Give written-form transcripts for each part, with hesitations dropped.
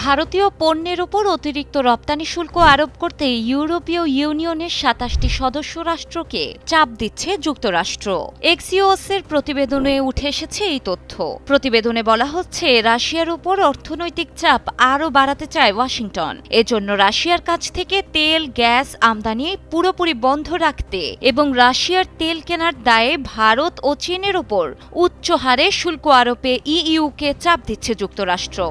ভারতীয় পণ্যের উপর অতিরিক্ত রপ্তানি শুল্ক আরোপ করতে ইউরোপীয় ইউনিয়নের ২৭টি সদস্য রাষ্ট্রকে চাপ দিচ্ছে যুক্তরাষ্ট্র। এক্সিওসের প্রতিবেদনে উঠে এসেছে এই তথ্য। প্রতিবেদনে বলা হচ্ছে, রাশিয়ার উপর অর্থনৈতিক চাপ আরও বাড়াতে চায় ওয়াশিংটন। এজন্য রাশিয়ার কাছ থেকে তেল, গ্যাস আমদানি পুরোপুরি বন্ধ রাখতে এবং রাশিয়ার তেল কেনার দায়ে ভারত ও চীনের উপর উচ্চ হারে শুল্ক আরোপে ইইউকে চাপ দিচ্ছে যুক্তরাষ্ট্র।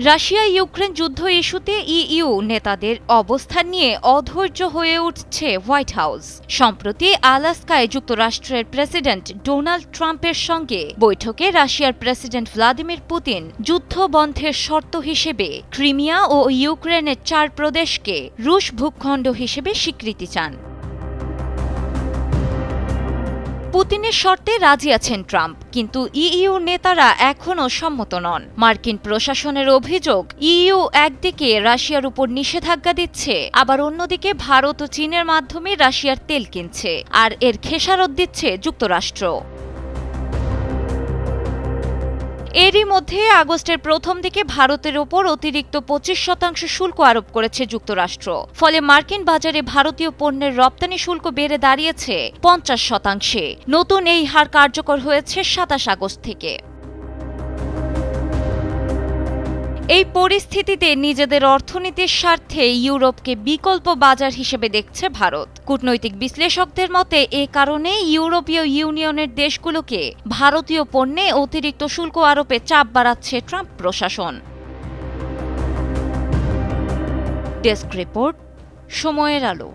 রাশিয়া ইউক্রেন যুদ্ধ ইস্যুতে ইইউ নেতাদের অবস্থান নিয়ে অধৈর্য হয়ে উঠছে হোয়াইট হাউস। সম্প্রতি আলাস্কায় যুক্তরাষ্ট্রের প্রেসিডেন্ট ডোনাল্ড ট্রাম্পের সঙ্গে বৈঠকে রাশিয়ার প্রেসিডেন্ট ভ্লাদিমির পুতিন যুদ্ধ বন্ধের শর্ত হিসেবে ক্রিমিয়া ও ইউক্রেনের ৪ প্রদেশকে রুশ ভূখণ্ড হিসেবে স্বীকৃতি চান। পুতিনের শর্তে রাজি আছেন ট্রাম্প, কিন্তু ইইউ নেতারা এখনও সম্মত নন। মার্কিন প্রশাসনের অভিযোগ, ইইউ একদিকে রাশিয়ার উপর নিষেধাজ্ঞা দিচ্ছে, আবার অন্যদিকে ভারত ও চীনের মাধ্যমে রাশিয়ার তেল কিনছে, আর এর খেসারত দিচ্ছে যুক্তরাষ্ট্র। এরই মধ্যে আগস্টের প্রথম দিকে ভারতের ওপর অতিরিক্ত ২৫% শুল্ক আরোপ করেছে যুক্তরাষ্ট্র। ফলে মার্কিন বাজারে ভারতীয় পণ্যের রপ্তানি শুল্ক বেড়ে দাঁড়িয়েছে ৫০%। নতুন এই হার কার্যকর হয়েছে ২৭ আগস্ট থেকে। এই পরিস্থিতিতে নিজেদের অর্থনীতির স্বার্থে ইউরোপকে বিকল্প বাজার হিসেবে দেখছে ভারত। কূটনৈতিক বিশ্লেষকদের মতে এ কারণে ইউরোপীয় ইউনিয়নের দেশগুলোকে ভারতীয় পণ্যে অতিরিক্ত শুল্ক আরোপে চাপ বাড়াচ্ছে ট্রাম্প প্রশাসন। ডেস্ক রিপোর্ট, সময়ের আলো।